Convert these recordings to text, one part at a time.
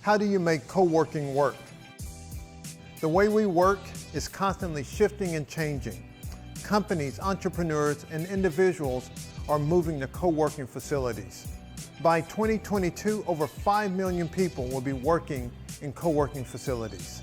How do you make co-working work? The way we work is constantly shifting and changing. Companies, entrepreneurs, and individuals are moving to co-working facilities. By 2022, over 5 million people will be working in co-working facilities.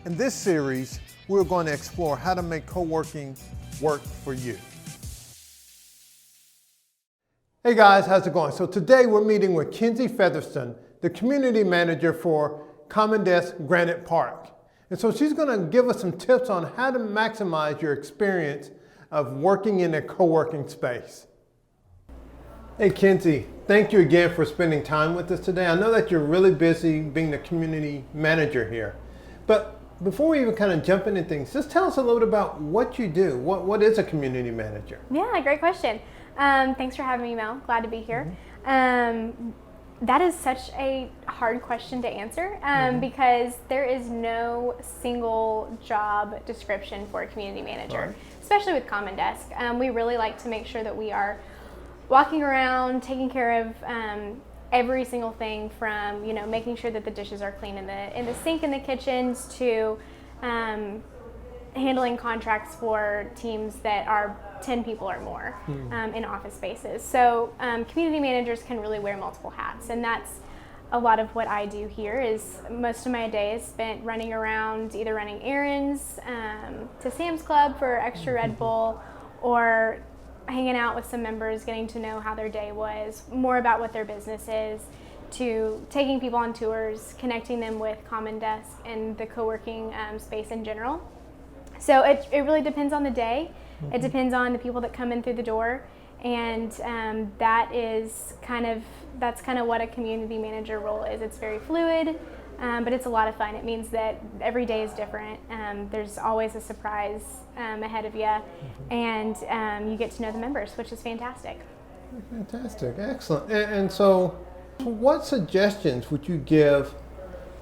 In this series, we're going to explore how to make co-working work for you. Hey guys, how's it going? So today we're meeting with Kinsey Featherston, the community manager for Desk Granite Park. And so she's going to give us some tips on how to maximize your experience of working in a co-working space. Hey Kinsey, thank you again for spending time with us today. I know that you're really busy being the community manager here, but before we even kind of jump into things, just tell us a little bit about what you do. What is a community manager? Yeah, great question. Thanks for having me, Mel. Glad to be here. That is such a hard question to answer because there is no single job description for a community manager, especially with Common Desk. We really like to make sure that we are walking around, taking care of every single thing from, making sure that the dishes are clean in the sink in the kitchens to handling contracts for teams that are 10 people or more in office spaces. So community managers can really wear multiple hats, and that's a lot of what I do here. Is most of my day is spent running around, either running errands to Sam's Club for extra Red Bull, or hanging out with some members, getting to know how their day was, more about what their business is, to taking people on tours, connecting them with Common Desk and the co-working space in general. So it really depends on the day. It depends on the people that come in through the door, and that's kind of what a community manager role is. It's very fluid, but it's a lot of fun. It means that every day is different. There's always a surprise ahead of you, and you get to know the members, which is fantastic. Fantastic, excellent. And so, what suggestions would you give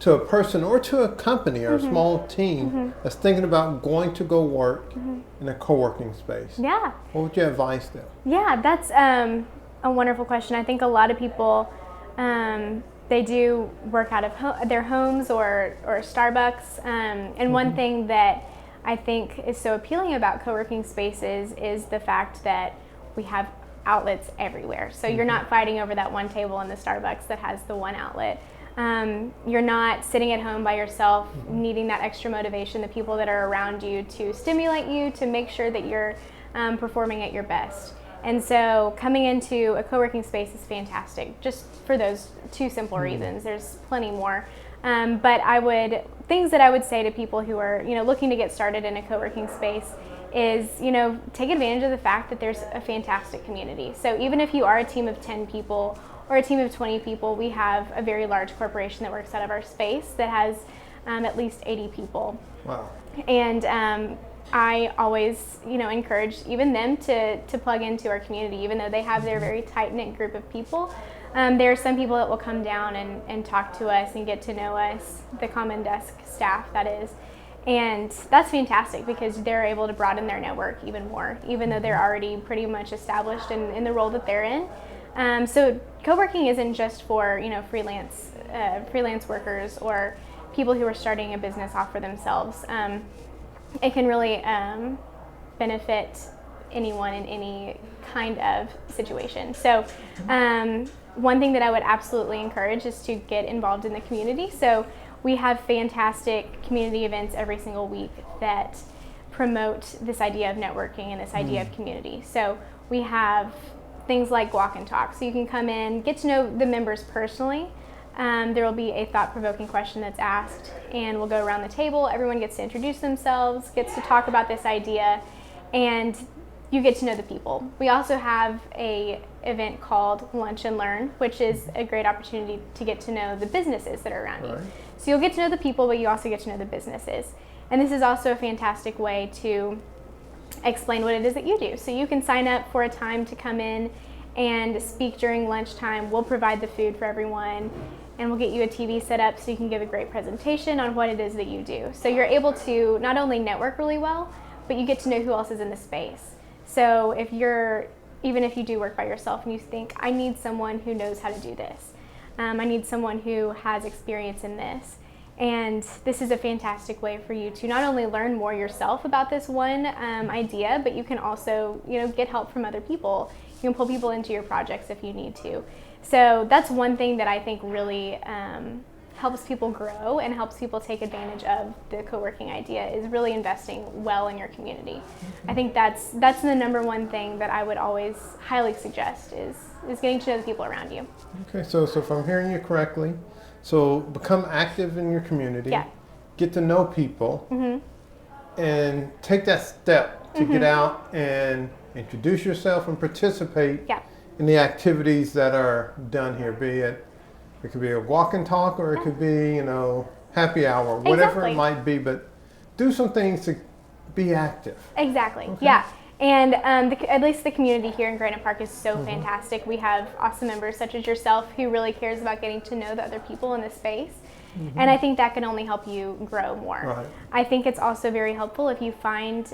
to a person or to a company or a small team that's thinking about going to go work in a co-working space? Yeah. What would you advise them? Yeah, that's a wonderful question. I think a lot of people, they do work out of their homes or Starbucks. And one thing that I think is so appealing about co-working spaces is the fact that we have outlets everywhere. So you're not fighting over that one table in the Starbucks that has the one outlet. You're not sitting at home by yourself needing that extra motivation, the people that are around you to stimulate you to make sure that you're performing at your best. And so coming into a co-working space is fantastic, just for those two simple reasons. There's plenty more. But things that I would say to people who are looking to get started in a co-working space is take advantage of the fact that there's a fantastic community. So even if you are a team of 10 people or a team of 20 people, we have a very large corporation that works out of our space that has at least 80 people. Wow. And I always, encourage even them to plug into our community, even though they have their very tight-knit group of people. There are some people that will come down and talk to us and get to know us, the Common Desk staff, that is. And that's fantastic because they're able to broaden their network even more, even though they're already pretty much established in the role that they're in. So co-working isn't just for freelance workers or people who are starting a business off for themselves. It can really benefit anyone in any kind of situation. So one thing that I would absolutely encourage is to get involved in the community. So we have fantastic community events every single week that promote this idea of networking and this idea of community. So we have things like walk and talk. So you can come in, get to know the members personally. There will be a thought-provoking question that's asked, and we'll go around the table. Everyone gets to introduce themselves, gets to talk about this idea, and you get to know the people. We also have a event called Lunch and Learn, which is a great opportunity to get to know the businesses that are around you. So you'll get to know the people, but you also get to know the businesses. And this is also a fantastic way to explain what it is that you do. So you can sign up for a time to come in and speak during lunchtime. We'll provide the food for everyone, and we'll get you a TV set up so you can give a great presentation on what it is that you do. So you're able to not only network really well, but you get to know who else is in the space. So even if you do work by yourself and you think, I need someone who knows how to do this, I need someone who has experience in this. And this is a fantastic way for you to not only learn more yourself about this one idea, but you can also, get help from other people. You can pull people into your projects if you need to. So that's one thing that I think really helps people grow and helps people take advantage of the co-working idea, is really investing well in your community. I think that's the number one thing that I would always highly suggest is getting to know the people around you. Okay, so if I'm hearing you correctly, so become active in your community, Yeah. get to know people, and take that step to get out and introduce yourself and participate Yeah. in the activities that are done here, be it could be a walk and talk, or it could be, happy hour, whatever Exactly. it might be, but do some things to be active. Exactly. Okay. Yeah. And at least the community here in Granite Park is so fantastic. We have awesome members such as yourself who really cares about getting to know the other people in the space. And I think that can only help you grow more. Right. I think it's also very helpful if you find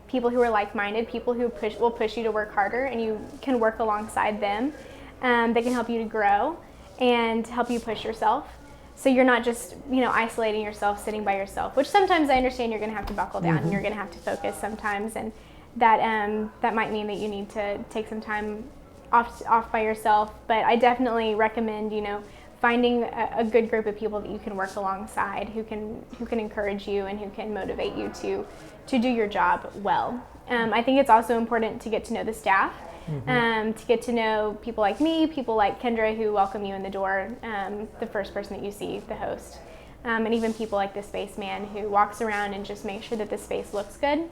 people who are like-minded, people who will push you to work harder, and you can work alongside them. They can help you to grow and help you push yourself. So you're not just, isolating yourself, sitting by yourself, which sometimes I understand you're going to have to buckle down and you're going to have to focus sometimes. And that might mean that you need to take some time off by yourself. But I definitely recommend, finding a good group of people that you can work alongside, who can encourage you and who can motivate you to do your job well. I think it's also important to get to know the staff, to get to know people like me, people like Kendra who welcome you in the door, the first person that you see, the host, and even people like the spaceman who walks around and just makes sure that the space looks good.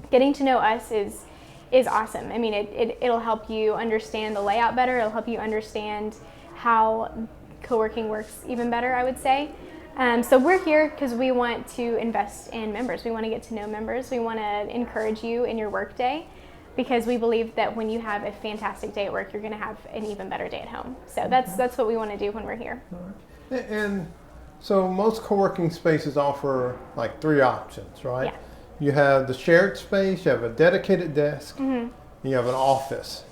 Getting to know us is awesome. I mean, it'll help you understand the layout better. It'll help you understand how co-working works even better, I would say. So we're here because we want to invest in members. We want to get to know members. We want to encourage you in your work day, because we believe that when you have a fantastic day at work, you're going to have an even better day at home. So that's what we want to do when we're here. All right. And so most co-working spaces offer like 3 options, right? Yeah. You have the shared space, you have a dedicated desk, and you have an office.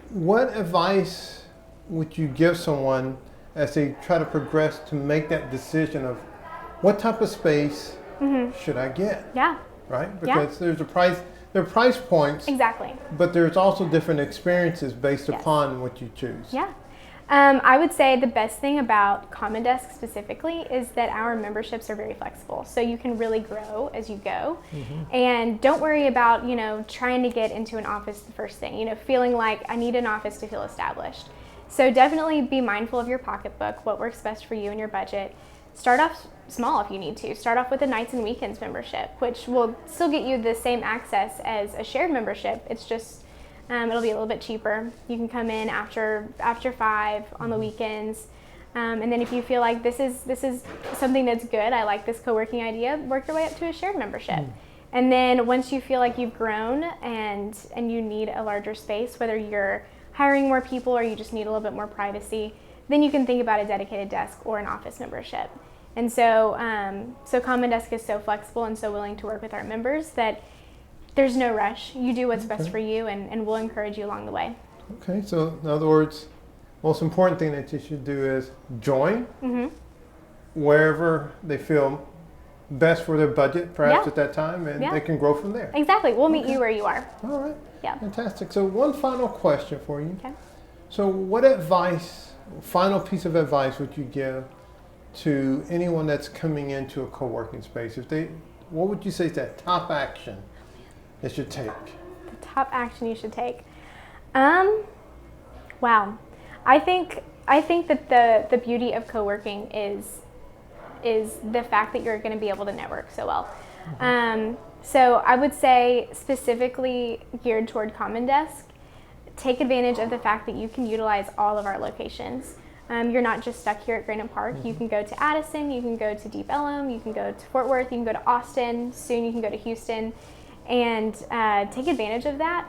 What advice would you give someone as they try to progress to make that decision of what type of space should I get? Yeah. Right? Because there are price points, Exactly. but there's also different experiences based upon what you choose. Yeah. I would say the best thing about Common Desk specifically is that our memberships are very flexible. So you can really grow as you go. And don't worry about, trying to get into an office the first thing, feeling like I need an office to feel established. So definitely be mindful of your pocketbook, what works best for you and your budget. Start off small if you need to. Start off with a nights and weekends membership, which will still get you the same access as a shared membership. It's just it'll be a little bit cheaper. You can come in after 5 on the weekends, and then if you feel like this is something that's good, I like this co-working idea, work your way up to a shared membership. And then once you feel like you've grown and you need a larger space, whether you're hiring more people or you just need a little bit more privacy, then you can think about a dedicated desk or an office membership. And so Common Desk is so flexible and so willing to work with our members that there's no rush. You do what's best for you, and we'll encourage you along the way. Okay, so in other words, most important thing that you should do is join wherever they feel best for their budget, perhaps at that time, and they can grow from there. Exactly. We'll meet you where you are. All right. Yeah. Fantastic. So one final question for you. Okay. So what final piece of advice would you give to anyone that's coming into a co-working space? What would you say is that top action they should take? The top action you should take. Wow. I think that the beauty of co-working is the fact that you're going to be able to network so well. So I would say, specifically geared toward Common Desk, take advantage of the fact that you can utilize all of our locations. You're not just stuck here at Granite Park. You can go to Addison, you can go to Deep Ellum, you can go to Fort Worth, you can go to Austin, soon you can go to Houston, and take advantage of that.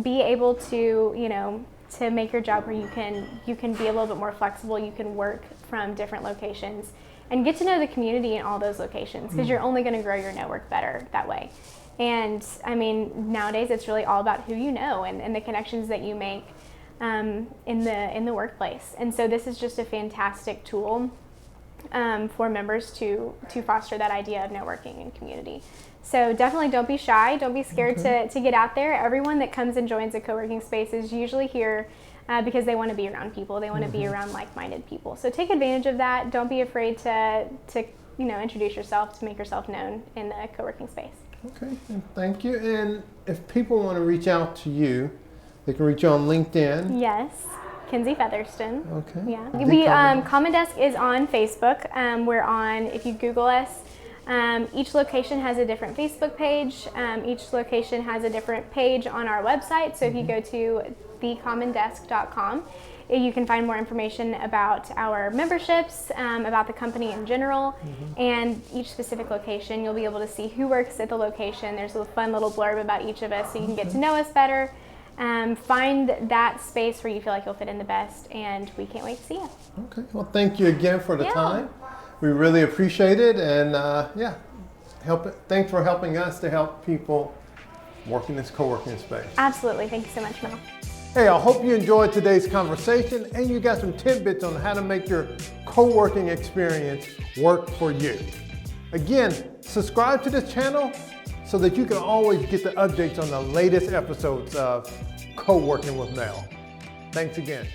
Be able to, to make your job where you can be a little bit more flexible. You can work from different locations and get to know the community in all those locations, because you're only going to grow your network better that way. And I mean, nowadays it's really all about who you know and the connections that you make. in the workplace. And so this is just a fantastic tool for members to foster that idea of networking and community. So definitely don't be shy, don't be scared to get out there. Everyone that comes and joins a co-working space is usually here because they want to be around people, they want to be around like-minded people. So take advantage of that. Don't be afraid to introduce yourself, to make yourself known in the co-working space. Okay, thank you. And if people want to reach out to you, they can reach you on LinkedIn. Yes, Kinsey Featherston. Okay. Yeah. Common Desk is on Facebook. We're on, if you Google us, each location has a different Facebook page. Each location has a different page on our website. So if you go to thecommondesk.com, you can find more information about our memberships, about the company in general, and each specific location. You'll be able to see who works at the location. There's a fun little blurb about each of us so you can get to know us better. Find that space where you feel like you'll fit in the best, and we can't wait to see you. Okay, well, thank you again for the time. We really appreciate it, and thanks for helping us to help people work in this co-working space. Absolutely. Thank you so much, Mel. Hey, I hope you enjoyed today's conversation and you got some tidbits on how to make your co-working experience work for you. Again, subscribe to this channel so that you can always get the updates on the latest episodes of Co-working with Mel. Thanks again.